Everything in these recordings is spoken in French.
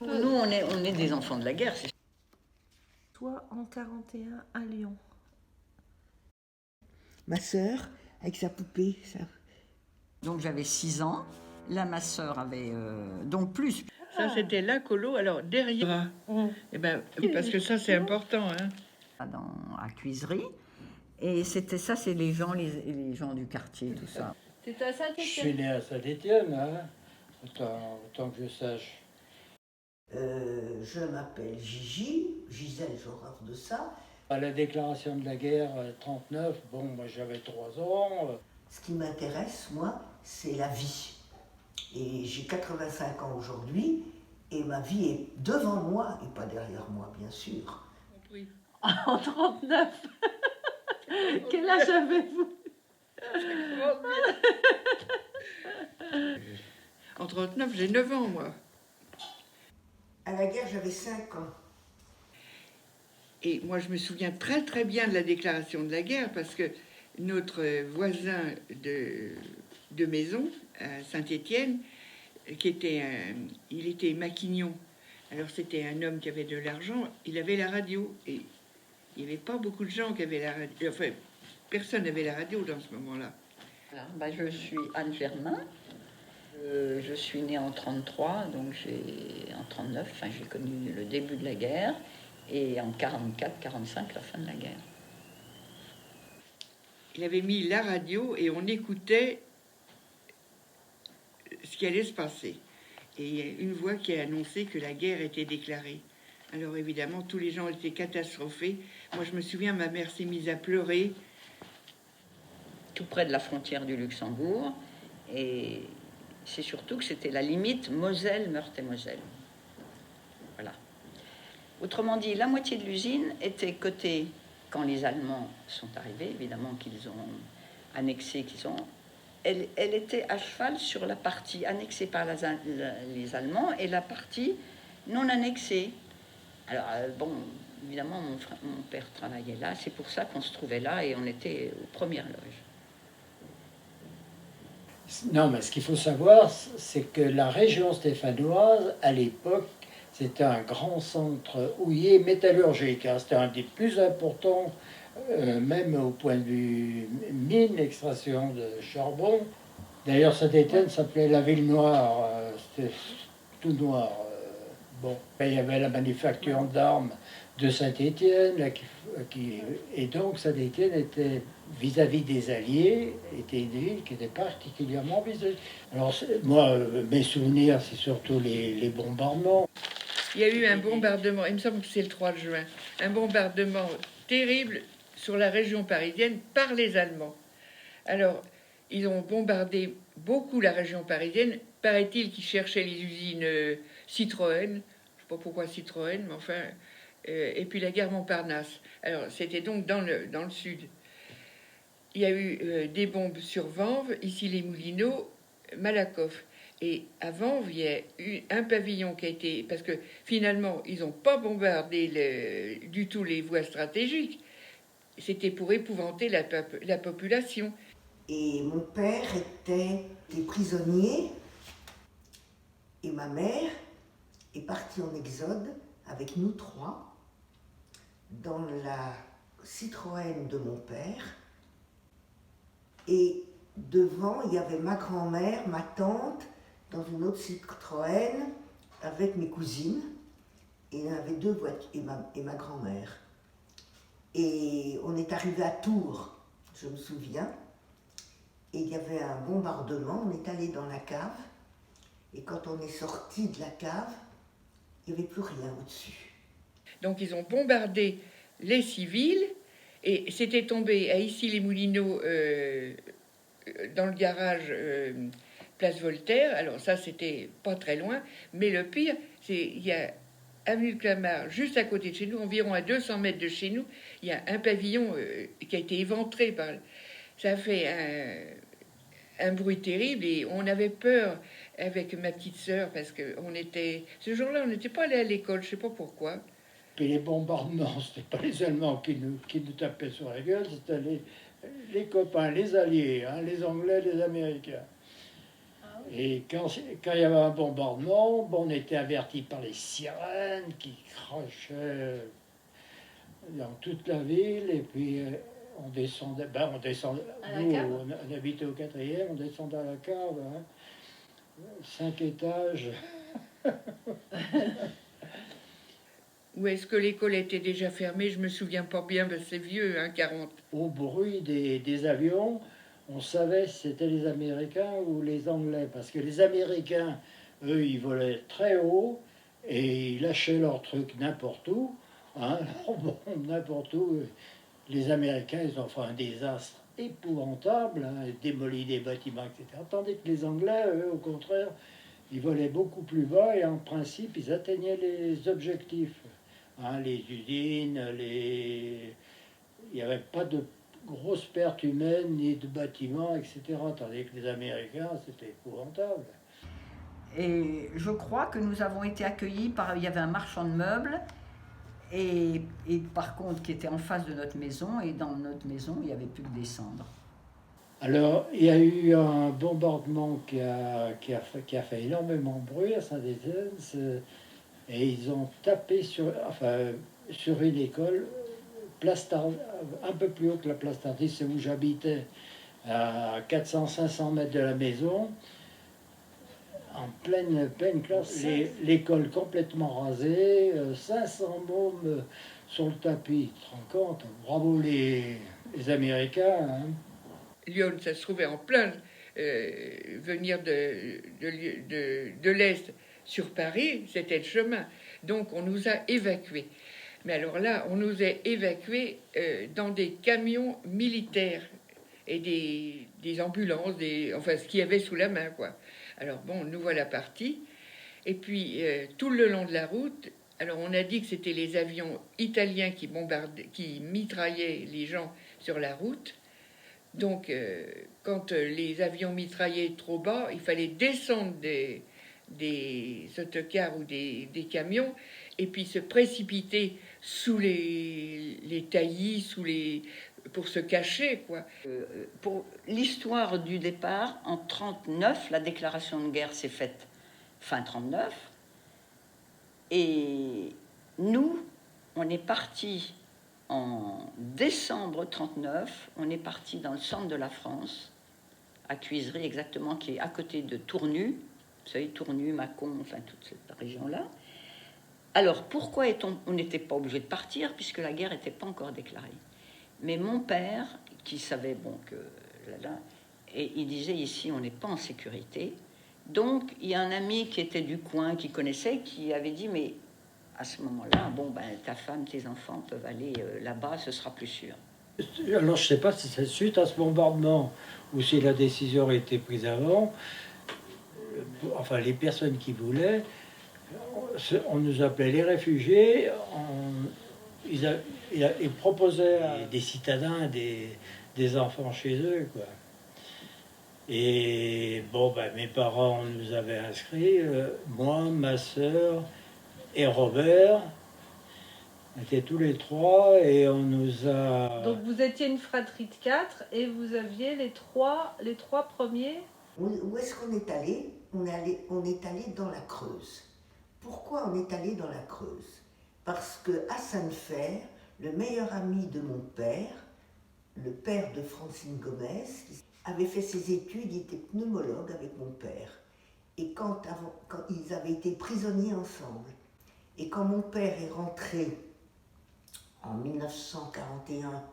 Nous, on est des enfants de la guerre. Toi, en 41 à Lyon. Ma sœur, avec sa poupée, ça. Donc j'avais 6 ans. Là, ma sœur avait donc plus. Ça, c'était la colo. Alors, derrière, eh ben, parce que ça, c'est important. Hein. À Cuisery. Et c'était ça, c'est les gens du quartier, tout ça. C'est à Je suis Saint-Étienne. né à Saint-Étienne, hein, autant que je sache. Je m'appelle Gigi, Gisèle, j'ai horreur de ça. À la déclaration de la guerre 39, bon, moi j'avais 3 ans. Ce qui m'intéresse, moi, c'est la vie. Et j'ai 85 ans aujourd'hui, et ma vie est devant moi, et pas derrière moi, bien sûr. Oui. En 39. Quel âge avez-vous? En 39, j'ai 9 ans, moi. À la guerre, j'avais 5 ans. Et moi, je me souviens très très bien de la déclaration de la guerre parce que notre voisin de maison, à Saint-Étienne, il était maquignon. Alors c'était un homme qui avait de l'argent, il avait la radio. Et il n'y avait pas beaucoup de gens qui avaient la radio. Enfin, personne n'avait la radio dans ce moment-là. Voilà. Ben, je suis Anne Germain. Je suis née en 33, donc en 39, enfin, j'ai connu le début de la guerre, et en 44-45, la fin de la guerre. Il avait mis la radio et on écoutait ce qui allait se passer. Et il y a une voix qui a annoncé que la guerre était déclarée. Alors évidemment, tous les gens étaient catastrophés. Moi, je me souviens, ma mère s'est mise à pleurer. Tout près de la frontière du Luxembourg, et c'est surtout que c'était la limite Moselle, Meurthe-et-Moselle. Voilà. Autrement dit, la moitié de l'usine était cotée quand les Allemands sont arrivés, évidemment qu'ils ont annexé, elle était à cheval sur la partie annexée par les Allemands et la partie non annexée. Alors, bon, évidemment, mon père travaillait là, c'est pour ça qu'on se trouvait là et on était aux premières loges. Non, mais ce qu'il faut savoir, c'est que la région stéphanoise, à l'époque, c'était un grand centre houiller métallurgique. Hein. C'était un des plus importants, même au point de vue mine, extraction de charbon. D'ailleurs, Saint-Étienne s'appelait la ville noire. C'était tout noir. Bon, il y avait la manufacture d'armes de Saint-Étienne, et donc Saint-Étienne était vis-à-vis des Alliés, était une ville qui était particulièrement visée. Alors moi, mes souvenirs, c'est surtout les bombardements. Il y a eu un bombardement, il me semble que c'est le 3 juin, un bombardement terrible sur la région parisienne par les Allemands. Alors, ils ont bombardé beaucoup la région parisienne. Paraît-il qu'ils cherchaient les usines Citroën, je ne sais pas pourquoi Citroën, mais enfin, et puis la gare Montparnasse. Alors, c'était donc dans le sud. Il y a eu des bombes sur Vanves, ici les Moulineaux, Malakoff. Et à Vanves, il y a eu un pavillon qui a été... Parce que finalement, ils n'ont pas bombardé du tout les voies stratégiques. C'était pour épouvanter la population. Et mon père était prisonnier, et ma mère est partie en exode avec nous 3 dans la Citroën de mon père. Et devant, il y avait ma grand-mère, ma tante, dans une autre Citroën avec mes cousines. Et il y en avait 2 voitures, et ma grand-mère. Et on est arrivé à Tours, je me souviens. Et il y avait un bombardement, on est allé dans la cave. Et quand on est sorti de la cave, il n'y avait plus rien au-dessus. Donc ils ont bombardé les civils et c'était tombé à Issy-les-Moulineaux dans le garage Place Voltaire. Alors ça, c'était pas très loin. Mais le pire, il y a avenue de Clamart, juste à côté de chez nous, environ à 200 mètres de chez nous, il y a un pavillon qui a été éventré par... Ça a fait un bruit terrible et on avait peur avec ma petite sœur parce que ce jour-là, on n'était pas allé à l'école, je sais pas pourquoi. Puis les bombardements, c'était pas les Allemands qui nous tapaient sur la gueule, c'était les copains, les Alliés, hein, les Anglais, les Américains. Ah Et quand il y avait un bombardement, bon, on était avertis par les sirènes qui crachaient dans toute la ville. Et puis on descendait, nous on habitait au 4e, on descendait à la cave, hein, 5 étages. Ou est-ce que l'école était déjà fermée? Je me souviens pas bien, parce que c'est vieux, hein, 40. Au bruit des avions, on savait si c'était les Américains ou les Anglais. Parce que les Américains, eux, ils volaient très haut et ils lâchaient leurs trucs n'importe où. Hein. Alors, bon, n'importe où. Les Américains, ils ont fait un désastre épouvantable, hein, démoli des bâtiments, etc. Tandis que les Anglais, eux, au contraire, ils volaient beaucoup plus bas et en principe, ils atteignaient les objectifs. Hein, les usines, il n'y avait pas de grosses pertes humaines ni de bâtiments, etc. Tandis que les Américains, c'était épouvantable. Et je crois que nous avons été accueillis par... Il y avait un marchand de meubles, et par contre, qui était en face de notre maison, et dans notre maison, il n'y avait plus que des cendres. Alors, il y a eu un bombardement qui a fait énormément de bruit à Saint-Étienne, et ils ont tapé sur une école, un peu plus haut que la place Tardis, c'est où j'habitais, à 400-500 mètres de la maison, en pleine classe, l'école complètement rasée, 500 mômes sur le tapis. Tu te rends compte? Bravo les Américains. Hein. Lyon, ça se trouvait en plein venir de l'Est sur Paris, c'était le chemin. Donc on nous a évacués. Mais alors là, on nous a évacués dans des camions militaires et des ambulances, enfin ce qu'il y avait sous la main, quoi. Alors bon, nous voilà partis. Et puis tout le long de la route, alors on a dit que c'était les avions italiens qui mitraillaient les gens sur la route. Donc quand les avions mitraillaient trop bas, il fallait descendre des autocars ou des camions et puis se précipiter sous les taillis, pour se cacher, quoi. Pour l'histoire du départ, en 1939, la déclaration de guerre s'est faite fin 1939, et nous, on est partis en décembre 1939, on est partis dans le centre de la France, à Cuisery exactement, qui est à côté de Tournu, vous savez, Tournu, Mâcon, enfin toute cette région-là. Alors, pourquoi on n'était pas obligé de partir, puisque la guerre n'était pas encore déclarée. Mais mon père, qui savait, bon, que et il disait, ici, on n'est pas en sécurité. Donc, il y a un ami qui était du coin, qui connaissait, qui avait dit, mais à ce moment-là, bon, ben, ta femme, tes enfants peuvent aller là-bas, ce sera plus sûr. Alors, je ne sais pas si c'est suite à ce bombardement ou si la décision a été prise avant. Enfin, les personnes qui voulaient, on nous appelait les réfugiés, ils proposaient à des citadins des enfants chez eux, quoi. Et bon, ben, mes parents nous avaient inscrits, moi, ma sœur et Robert. On était tous les trois et on nous a... Donc vous étiez une fratrie de 4 et vous aviez les trois premiers. Où est-ce qu'on est allé? On est allé dans la Creuse. Pourquoi on est allé dans la Creuse? Parce que à Sainte-Fère, le meilleur ami de mon père, le père de Francine Gomez, avait fait ses études, il était pneumologue avec mon père. Et quand ils avaient été prisonniers ensemble, et quand mon père est rentré en 1941,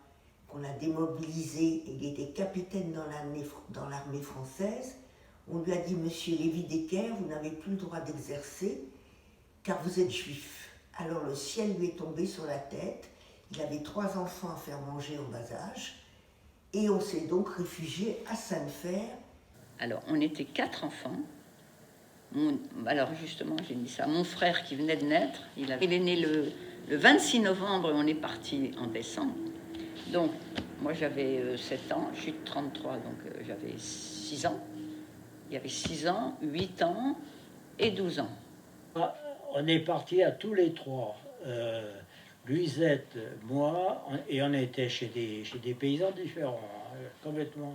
qu'on a démobilisé, et il était capitaine dans l'armée française, on lui a dit, monsieur Lévy-Decker, vous n'avez plus le droit d'exercer, car vous êtes juif. Alors le ciel lui est tombé sur la tête, il avait 3 enfants à faire manger au bas âge, et on s'est donc réfugié à Sainte-Fère. Alors, on était 4 enfants. Alors, justement, j'ai dit ça. Mon frère qui venait de naître, il est né le 26 novembre et on est parti en décembre. Donc, moi, j'avais 7 ans, je suis de 33, donc j'avais 6 ans. Il y avait 6 ans, 8 ans et 12 ans. On est partis à tous les 3. Luisette, moi, et on était chez des paysans différents, hein, complètement.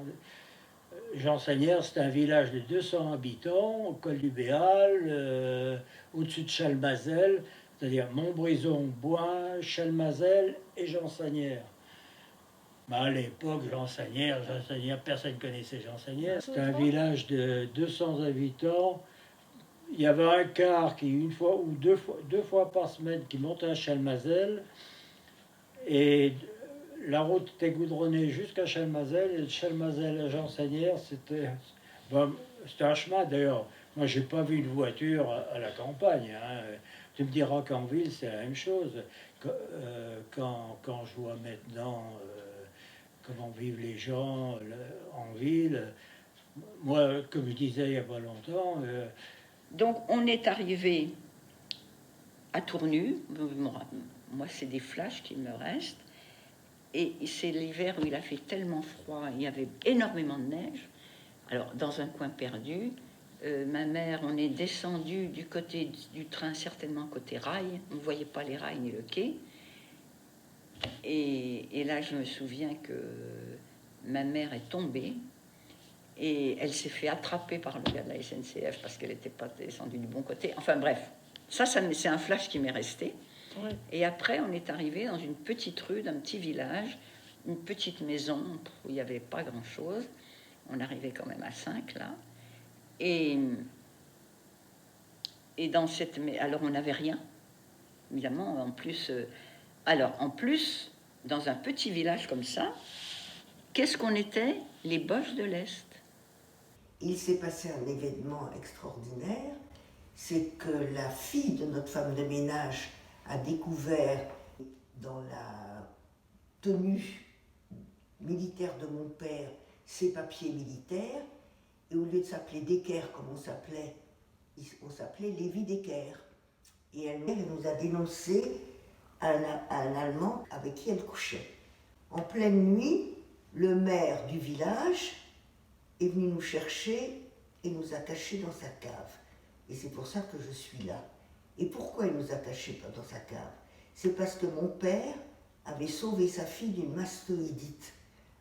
Jansanières, c'est un village de 200 habitants, au col du Béal, au-dessus de Chalmazel, c'est-à-dire Montbrison, Bois, Chalmazel et Jansanières. Bah, à l'époque, Jansanières, personne ne connaissait Jansanières. C'était un village de 200 habitants. Il y avait un car qui, une fois ou deux fois par semaine, qui montait à Chalmazel. Et la route était goudronnée jusqu'à Chalmazel. Et de Chalmazel à Jansanières, c'était un chemin d'ailleurs. Moi, j'ai pas vu de voiture à la campagne. Hein. Tu me diras qu'en ville, c'est la même chose. Quand je vois maintenant comment vivent les gens en ville, moi, comme je disais il n'y a pas longtemps... Donc, on est arrivé à Tournu. Moi, c'est des flashs qui me restent. Et c'est l'hiver où il a fait tellement froid, il y avait énormément de neige. Alors, dans un coin perdu, ma mère, on est descendu du côté du train, certainement côté rail. On ne voyait pas les rails ni le quai. Et là, je me souviens que ma mère est tombée et elle s'est fait attraper par le gars de la SNCF parce qu'elle n'était pas descendue du bon côté. Enfin bref, ça c'est un flash qui m'est resté. Ouais. Et après, on est arrivé dans une petite rue d'un petit village, une petite maison où il n'y avait pas grand-chose. On arrivait quand même à 5 là. Et dans cette... Alors, on n'avait rien, évidemment. En plus, dans un petit village comme ça, qu'est-ce qu'on était? Les Boches de l'Est. Il s'est passé un événement extraordinaire, c'est que la fille de notre femme de ménage a découvert dans la tenue militaire de mon père ses papiers militaires, et au lieu de s'appeler Decker comme on s'appelait Lévi Decker. Et elle nous a dénoncé un Allemand avec qui elle couchait. En pleine nuit, le maire du village est venu nous chercher et nous a cachés dans sa cave. Et c'est pour ça que je suis là. Et pourquoi il nous a cachés dans sa cave? C'est parce que mon père avait sauvé sa fille d'une mastoïdite.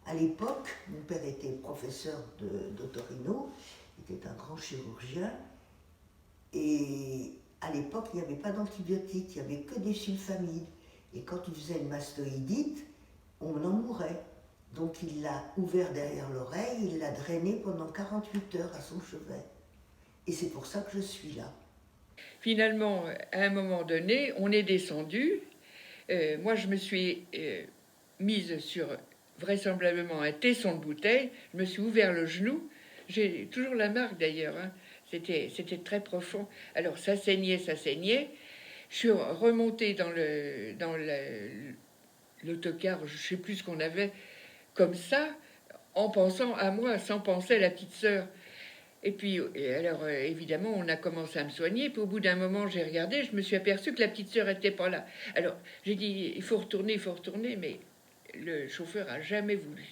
À l'époque, mon père était professeur d'otorino, il était un grand chirurgien, et à l'époque, il n'y avait pas d'antibiotiques, il n'y avait que des sulfamides. Et quand il faisait une mastoïdite, on en mourait. Donc il l'a ouvert derrière l'oreille, il l'a drainé pendant 48 heures à son chevet. Et c'est pour ça que je suis là. Finalement, à un moment donné, on est descendu. Moi, je me suis mise sur vraisemblablement un tesson de bouteille. Je me suis ouvert le genou. J'ai toujours la marque d'ailleurs. Hein. C'était très profond. Alors ça saignait. Je suis remontée dans l'autocar, je ne sais plus ce qu'on avait, comme ça, en pensant à moi, sans penser à la petite sœur. Et puis, alors, évidemment, on a commencé à me soigner. Puis au bout d'un moment, j'ai regardé, je me suis aperçue que la petite sœur n'était pas là. Alors, j'ai dit, il faut retourner, mais le chauffeur a jamais voulu.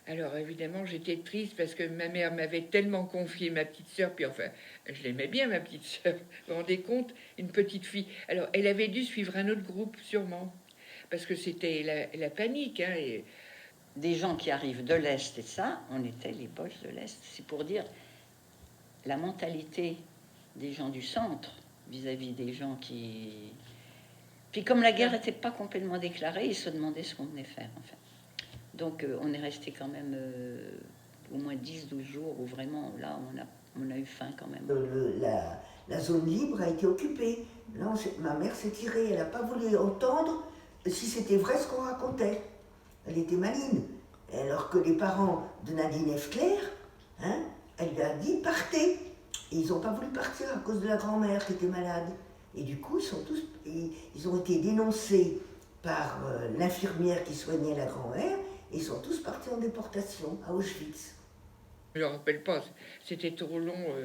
Alors, évidemment, j'étais triste parce que ma mère m'avait tellement confié ma petite sœur. Puis enfin, je l'aimais bien, ma petite sœur. Vous vous rendez compte? Une petite fille. Alors, elle avait dû suivre un autre groupe, sûrement. Parce que c'était la panique, hein. Et... Des gens qui arrivent de l'Est et ça, on était les Boches de l'Est. C'est pour dire la mentalité des gens du centre vis-à-vis des gens qui... Puis comme la guerre n'était pas complètement déclarée, ils se demandaient ce qu'on venait faire, en fait. Donc on est resté quand même au moins 10-12 jours où vraiment, là, on a eu faim quand même. La zone libre a été occupée. Là, ma mère s'est tirée, elle n'a pas voulu entendre si c'était vrai ce qu'on racontait. Elle était maligne. Alors que les parents de Nadine Efclair, hein, elle lui a dit partez. Et ils n'ont pas voulu partir à cause de la grand-mère qui était malade. Et du coup, ils ont été dénoncés par l'infirmière qui soignait la grand-mère, et ils sont tous partis en déportation à Auschwitz. Je ne me rappelle pas, c'était trop long.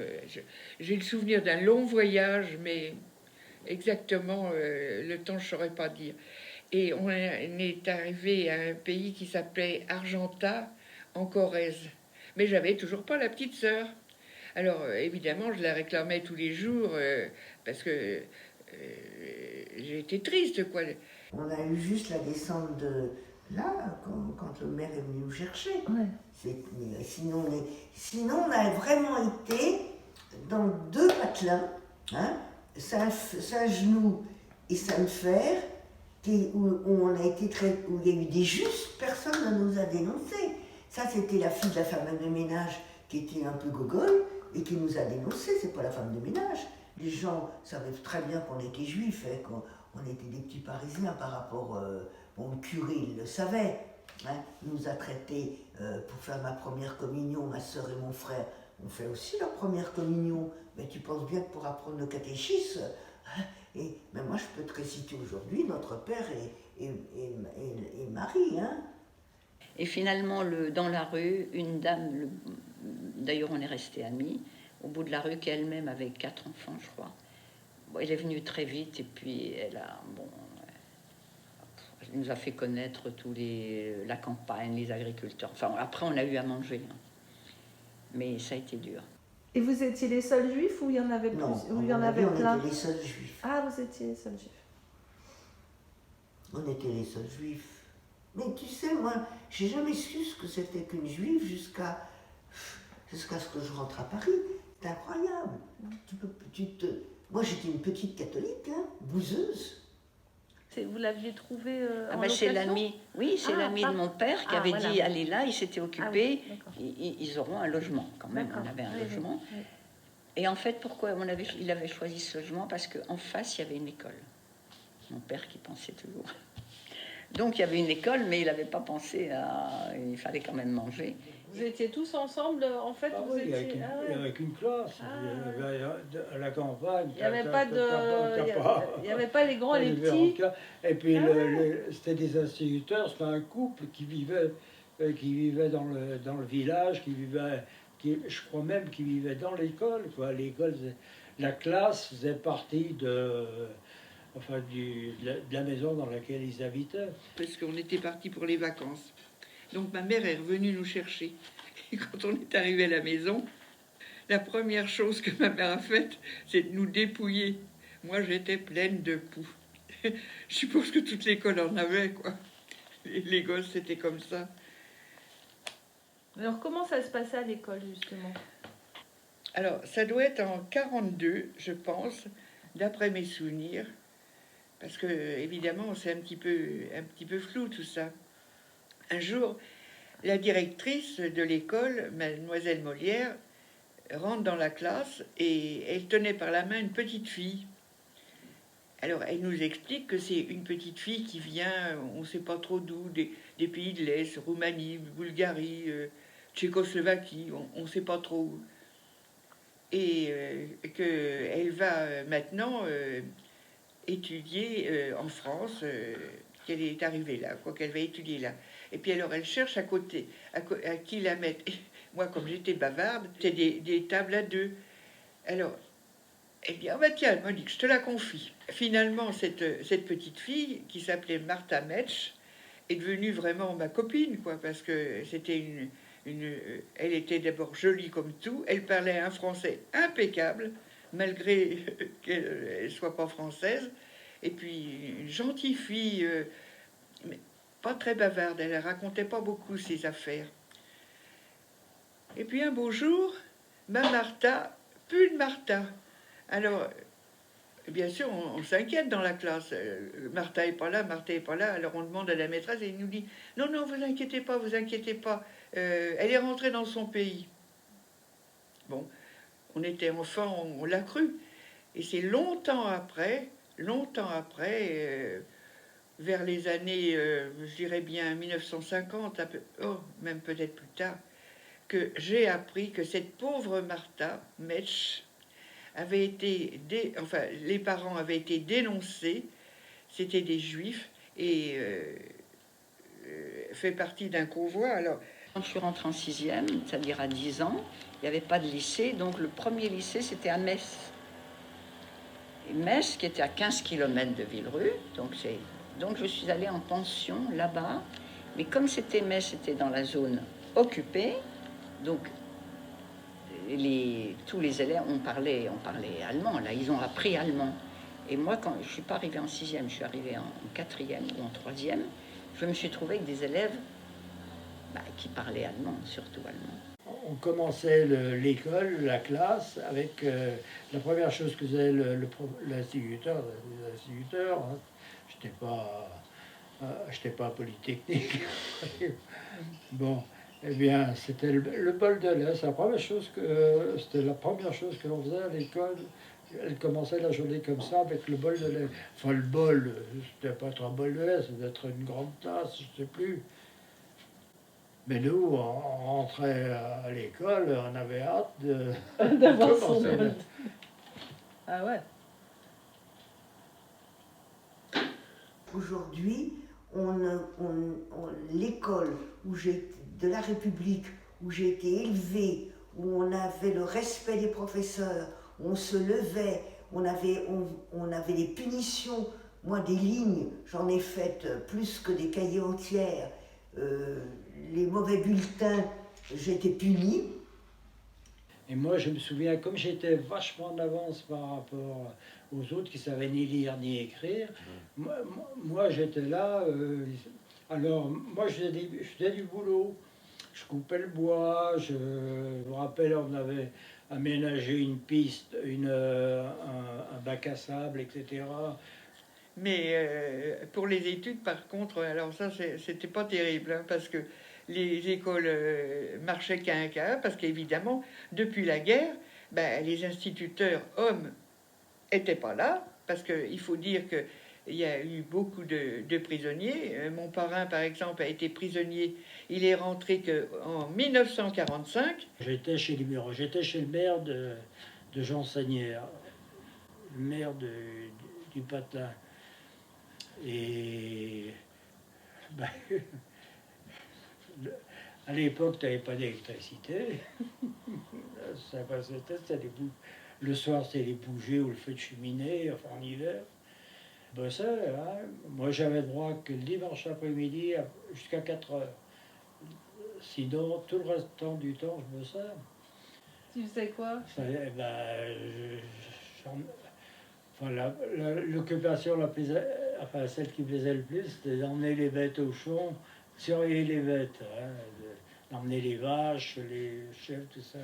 J'ai le souvenir d'un long voyage, mais exactement le temps, je ne saurais pas dire. Et on est arrivé à un pays qui s'appelait Argentat, en Corrèze. Mais j'avais toujours pas la petite sœur. Alors, évidemment, je la réclamais tous les jours, parce que j'étais triste, quoi. On a eu juste la descente là, quand le maire est venu nous chercher. Ouais. Mais sinon, on a vraiment été dans 2 patelins, hein, Saint-Genoux et Sainte-Fer, où on a été où il y a eu des justes, personne ne nous a dénoncés. Ça, c'était la fille de la femme de ménage qui était un peu gogole et qui nous a dénoncés, c'est pas la femme de ménage. Les gens savaient très bien qu'on était juifs, hein, qu'on était des petits Parisiens par rapport... bon, le curé, il le savait. Hein, il nous a traités pour faire ma première communion, ma soeur et mon frère ont fait aussi leur première communion. Mais tu penses bien que pour apprendre le catéchisme, hein, mais moi je peux te réciter aujourd'hui notre Père et Marie. Hein. Et finalement, dans la rue, une dame, d'ailleurs on est restés amis, au bout de la rue, qui elle-même avait 4 enfants, je crois. Bon, elle est venue très vite et puis elle nous a fait connaître la campagne, les agriculteurs. Enfin, après, on a eu à manger. Hein. Mais ça a été dur. Et vous étiez les seuls juifs ou il y en avait plus? Non, Ou il y en avait plein? on était les seuls juifs. Ah, vous étiez les seuls juifs. On était les seuls juifs. Mais tu sais, moi, j'ai jamais su ce que c'était qu'une juive jusqu'à ce que je rentre à Paris. C'est incroyable. Moi, j'étais une petite catholique, hein, bouseuse. Vous l'aviez trouvé en c'est location? l'ami, oui, c'est l'ami de mon père qui avait dit allez là, il s'était occupé, ils auront un logement quand même, on avait un logement. Oui. Et en fait, pourquoi il avait choisi ce logement? Parce qu'en face, il y avait une école. Mon père qui pensait toujours. Donc il y avait une école, mais il n'avait pas pensé il fallait quand même manger. Vous étiez tous ensemble, en fait? Ah oui, avec une classe. À la campagne. Il n'y avait pas il y avait pas les grands et les petits. Et puis c'était des instituteurs, c'était un couple qui vivait dans le village, je crois même qu'ils vivaient dans l'école. L'école, la classe faisait partie de la maison dans laquelle ils habitaient. Parce qu'on était partis pour les vacances. Donc ma mère est revenue nous chercher. Et quand on est arrivé à la maison, la première chose que ma mère a faite, c'est de nous dépouiller. Moi, j'étais pleine de poux. Je suppose que toute l'école en avait, quoi. Les gosses, c'était comme ça. Alors, comment ça se passait à l'école, justement? Alors, ça doit être en 42, je pense, d'après mes souvenirs. Parce que, évidemment, c'est un petit peu flou, tout ça. Un jour, la directrice de l'école, mademoiselle Molière, rentre dans la classe et elle tenait par la main une petite fille. Alors, elle nous explique que c'est une petite fille qui vient, on ne sait pas trop d'où, des pays de l'Est, Roumanie, Bulgarie, Tchécoslovaquie, on ne sait pas trop où. Et qu'elle va maintenant étudier en France, qu'elle est arrivée là, quoi, qu'elle va étudier là. Et puis alors, elle cherche à côté, à qui la mettre. Et moi, comme j'étais bavarde, c'était des tables à 2. Alors, elle dit, ah bah tiens, Monique, je te la confie. Finalement, cette petite fille, qui s'appelait Martha Metsch, est devenue vraiment ma copine, quoi, parce que c'était elle était d'abord jolie comme tout, elle parlait un français impeccable, malgré qu'elle ne soit pas française, et puis une gentille fille, mais pas très bavarde, elle ne racontait pas beaucoup ses affaires. Et puis un beau jour, ma Martha, plus de Martha. Alors, bien sûr, on s'inquiète dans la classe. Martha n'est pas là, Martha n'est pas là. Alors on demande à la maîtresse et elle nous dit « Non, non, vous inquiétez pas, vous inquiétez pas. Elle est rentrée dans son pays. » Bon, on était enfants, on l'a cru. Et c'est longtemps après, vers les années, je dirais bien 1950, même peut-être plus tard, que j'ai appris que cette pauvre Martha Metsch avait été, les parents avaient été dénoncés, c'était des juifs, et fait partie d'un convoi. Alors, quand je suis rentrée en 6e, c'est-à-dire à 10 ans, il n'y avait pas de lycée, donc le premier lycée, c'était à Metz. Et Metz, qui était à 15 km de Villerue, donc je suis allée en pension là-bas, mais comme Metz était dans la zone occupée, donc tous les élèves, on parlait allemand, là, ils ont appris allemand. Et moi, quand je ne suis pas arrivée en 6e, je suis arrivée en 4e ou en 3e, je me suis trouvée avec des élèves qui parlaient allemand, surtout allemand. On commençait l'école, la classe, avec la première chose que faisait l'instituteur. Hein. J'étais pas à Polytechnique. Bon, eh bien, c'était le bol de lait. C'était la première chose que l'on faisait à l'école. Elle commençait la journée comme ça, avec le bol de lait. Enfin, le bol, c'était pas être un bol de lait, c'était être une grande tasse, je sais plus. Mais nous, on rentrait à l'école, on avait hâte D'avoir son commencer. bol. Ah ouais. Aujourd'hui, l'école de la République, où j'ai été élevée, où on avait le respect des professeurs, où on se levait, on avait des punitions. Moi, des lignes, j'en ai faites plus que des cahiers entiers. Les mauvais bulletins, j'étais punie. Et moi, je me souviens, comme j'étais vachement en avance par rapport aux autres qui savaient ni lire ni écrire, moi j'étais là. Alors, moi, je faisais du boulot. Je coupais le bois. Je me rappelle, on avait aménagé une piste, un bac à sable, etc. Mais pour les études, par contre, alors ça, c'était pas terrible, hein, parce que les écoles marchaient qu'à un quart, parce qu'évidemment, depuis la guerre, les instituteurs hommes étaient pas là, parce qu'il faut dire qu'il y a eu beaucoup de prisonniers. Mon parrain, par exemple, a été prisonnier. Il est rentré qu'en 1945. J'étais chez le maire de Jean Sagnière, le maire du Patelin. Et à l'époque, tu n'avais pas d'électricité. Le soir, c'était les bougies ou le feu de cheminée, enfin en hiver. Ça, hein, moi, j'avais droit que le dimanche après-midi jusqu'à 4 heures. Sinon, tout le restant du temps, je bossais. Tu faisais quoi? L'occupation celle qui me plaisait le plus, c'était d'emmener les bêtes au champ, surveiller les bêtes, hein, d'emmener les vaches, les chèvres, tout ça,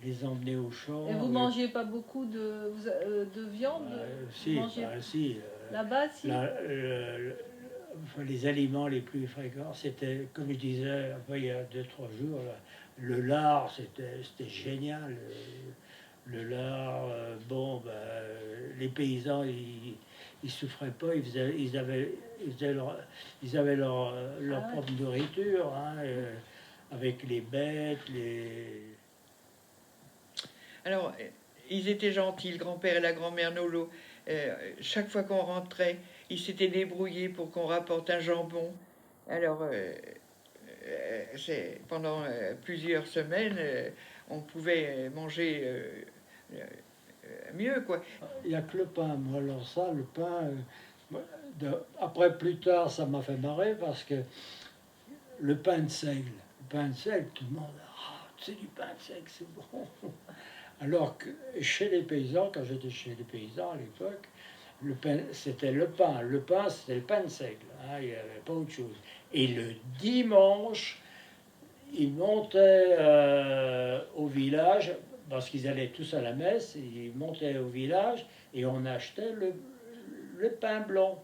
les emmener au champ. Et vous mangiez pas beaucoup de viande? Si. Là-bas, si. Les aliments les plus fréquents, c'était, comme je disais il y a 2-3 jours, là, le lard, c'était génial. Le lard, les paysans, ils souffraient pas, ils avaient leur propre nourriture, hein, avec les bêtes, Alors, ils étaient gentils, le grand-père et la grand-mère Nolo. Chaque fois qu'on rentrait, ils s'étaient débrouillés pour qu'on rapporte un jambon. Alors, pendant plusieurs semaines, on pouvait manger mieux, quoi. Il n'y a que le pain. Moi, alors ça, le pain... après, plus tard, ça m'a fait marrer parce que le pain de seigle, tout le monde... Ah, c'est du pain de seigle, c'est bon. Alors que chez les paysans, quand j'étais chez les paysans à l'époque, le pain, c'était le pain. Le pain, c'était le pain de seigle. Hein, il n'y avait pas autre chose. Et le dimanche, ils montaient au village, parce qu'ils allaient tous à la messe, ils montaient au village et on achetait le pain blanc.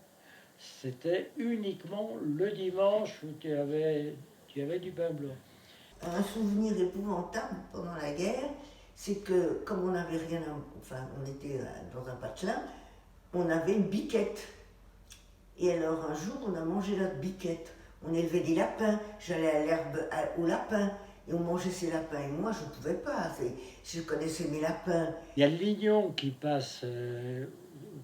C'était uniquement le dimanche où tu avais du pain blanc. Un souvenir épouvantable pendant la guerre, c'est que comme on n'avait rien, on était dans un patelin, on avait une biquette. Et alors un jour, on a mangé notre biquette. On élevait des lapins, j'allais à l'herbe aux lapins, et on mangeait ces lapins. Et moi, je ne pouvais pas, je connaissais mes lapins. Il y a le Lignon qui passe,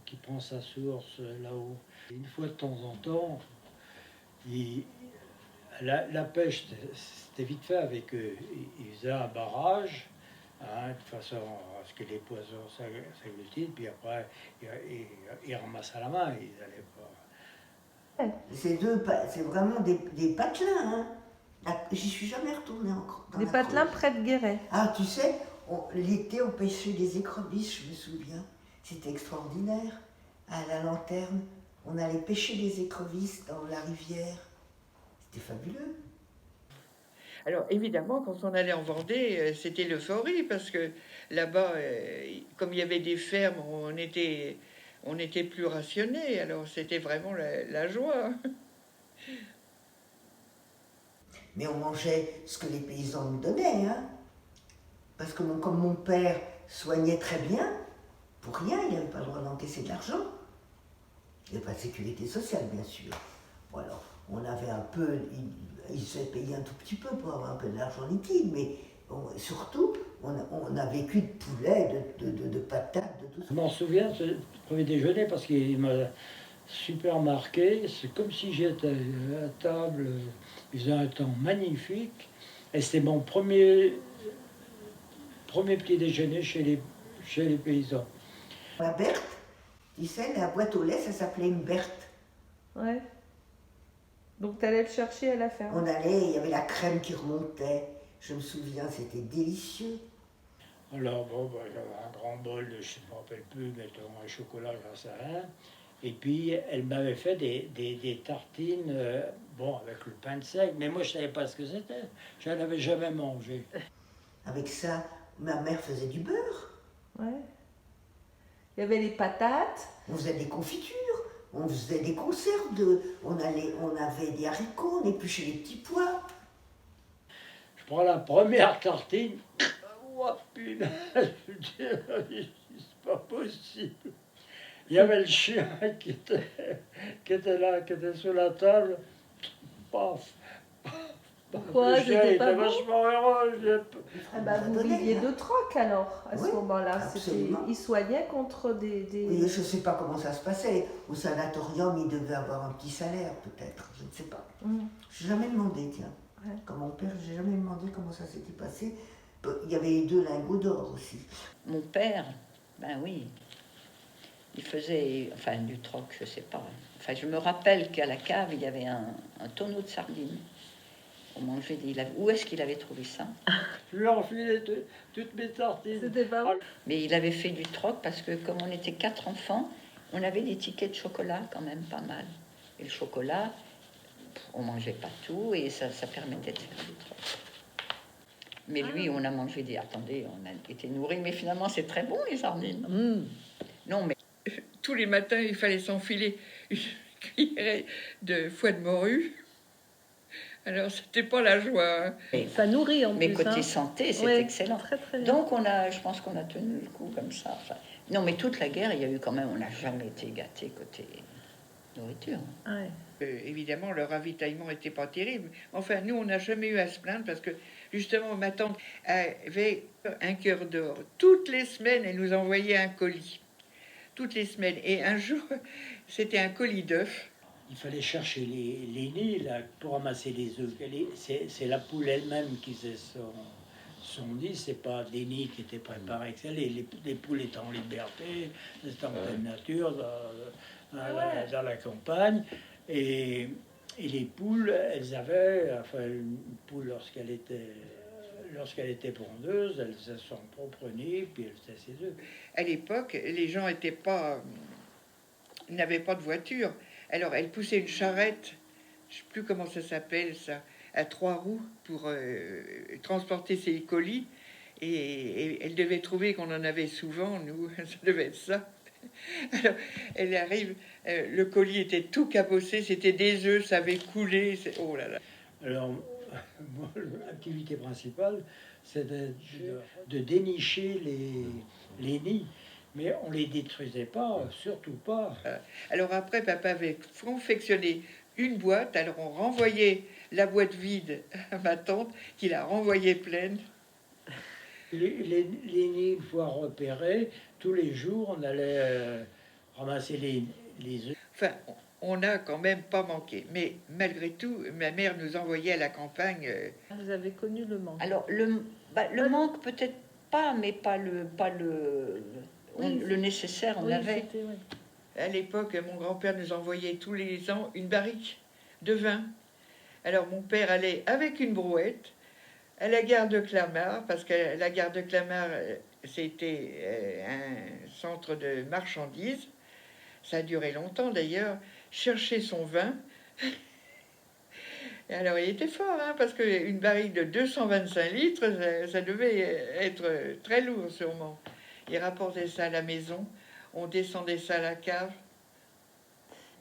qui prend sa source là-haut. Une fois de temps en temps, la pêche, c'était vite fait avec eux. Ils faisaient un barrage, hein, de façon à ce que les poissons s'agglutinent, puis après, ils ramassent à la main, ils n'allaient pas. C'est vraiment des patelins. Hein. J'y suis jamais retournée encore. Des patelins près de Guéret. Ah, tu sais, l'été, on pêchait des écrevisses, je me souviens. C'était extraordinaire. À la lanterne, On allait pêcher des écrevisses dans la rivière. C'était fabuleux. Alors évidemment, quand on allait en Vendée, c'était l'euphorie parce que là-bas, comme il y avait des fermes, on était plus rationnés. Alors c'était vraiment la joie. Mais on mangeait ce que les paysans nous donnaient, hein. Parce que comme mon père soignait très bien, pour rien, il n'avait pas le droit d'encaisser de l'argent. Il n'y avait pas de sécurité sociale, bien sûr. Bon, alors, on avait un peu, il se fait payer un tout petit peu pour avoir un peu d'argent liquide, mais surtout, on a vécu de poulet, de patates, de tout ça. Je m'en souviens, ce premier déjeuner, parce qu'il m'a super marqué. C'est comme si j'étais à table, il faisait un temps magnifique. Et c'était mon premier petit déjeuner chez les paysans. La Berthe, tu sais, la boîte au lait, ça s'appelait une Berthe. Ouais. Donc tu allais le chercher à la ferme. On allait, il y avait la crème qui remontait. Je me souviens, c'était délicieux. Alors, bon, il y avait un grand bol de, je ne me rappelle plus, mettons un chocolat, j'en sais rien. Et puis, elle m'avait fait des tartines, bon, avec le pain de seigle, mais moi, je ne savais pas ce que c'était. Je n'en avais jamais mangé. Avec ça, ma mère faisait du beurre. Ouais. Il y avait les patates. On faisait des confitures, on faisait des conserves, on avait des haricots, on épluchait les petits pois. Je prends la première tartine. Oh, punaise, je dis, c'est pas possible. Il y avait le chien qui était là, qui était sur la table. Paf. Quoi, Le chien c'était était pas bon vachement heureux. Ah bah, vous viviez de troc alors, à ce Oui, moment-là. absolument. Ils soignaient contre des... Oui, je ne sais pas comment ça se passait. Au sanatorium, il devait avoir un petit salaire, peut-être. Je ne sais pas. Je n'ai jamais demandé, tiens. Ouais. Comme mon père, je n'ai jamais demandé comment ça s'était passé. Il y avait 2 lingots d'or aussi. Mon père, ben oui, il faisait, enfin du troc, je sais pas. Enfin, je me rappelle qu'à la cave, il y avait un tonneau de sardines. On mangeait où est-ce qu'il avait trouvé ça? Je lui ai enfilé toutes mes tartines. C'était pas bon. Mais il avait fait du troc parce que comme on était 4 enfants, on avait des tickets de chocolat quand même pas mal. Et le chocolat, on mangeait pas tout et ça permettait de faire du troc. Mais lui, on a mangé des... Attendez, on a été nourris, mais finalement, c'est très bon, les sardines. Non, mais... Tous les matins, il fallait s'enfiler une cuillerée de foie de morue. Alors, c'était pas la joie. Hein. Ça nourrit en Mais plus. côté hein. santé, c'est Ouais, excellent. très, très bien. Donc, je pense qu'on a tenu le coup comme ça. Enfin, non, mais toute la guerre, il y a eu quand même... On n'a jamais été gâtés côté nourriture. Ouais. Évidemment, le ravitaillement n'était pas terrible. Enfin, nous, on n'a jamais eu à se plaindre parce que, justement, ma tante avait un cœur d'or. Toutes les semaines, elle nous envoyait un colis. Toutes les semaines. Et un jour, c'était un colis d'œufs. Il fallait chercher les nids là, pour ramasser les œufs. C'est la poule elle-même qui faisait son nid, c'est pas des nids qui étaient préparés. Les poules étaient en liberté, c'était en pleine nature, dans la campagne. Et les poules, elles avaient, enfin, une poule lorsqu'elle était pondeuse, elle faisait son propre nid, puis elle faisait ses œufs. À l'époque, les gens n'avaient pas de voiture. Alors, elle poussait une charrette, je ne sais plus comment ça s'appelle, ça, à 3 roues pour transporter ses colis. Et elle devait trouver qu'on en avait souvent, nous, ça devait être ça. Alors, elle arrive, le colis était tout cabossé, c'était des œufs, ça avait coulé. Oh là là. Alors, moi, l'activité principale, c'est de dénicher les nids. Mais on ne les détruisait pas, surtout pas. Alors après, papa avait confectionné une boîte. Alors on renvoyait la boîte vide à ma tante, qui la renvoyait pleine. Les nids, une fois repérés, tous les jours, on allait ramasser les œufs. Enfin, on n'a quand même pas manqué. Mais malgré tout, ma mère nous envoyait à la campagne. Vous avez connu le manque. Alors, le manque, peut-être pas, mais pas le nécessaire, on avait. Oui. À l'époque, mon grand-père nous envoyait tous les ans une barrique de vin. Alors mon père allait avec une brouette à la gare de Clamart, parce que la gare de Clamart, c'était un centre de marchandises. ça a duré longtemps d'ailleurs, chercher son vin. Et alors il était fort, hein, parce qu'une barrique de 225 litres, ça devait être très lourd sûrement. Il rapportait ça à la maison, on descendait ça à la cave.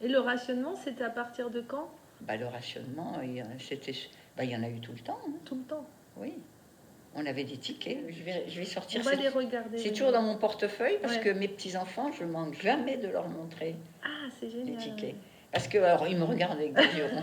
Et le rationnement, c'était à partir de quand? Le rationnement, il y en a eu tout le temps. Hein. Tout le temps. Oui. On avait des tickets. Je vais sortir. On va les regarder. C'est toujours dans mon portefeuille parce Ouais. que mes petits-enfants, je ne manque jamais de leur montrer Ah, c'est les génial. tickets. Parce que, alors, ils me regardent avec des yeux ronds.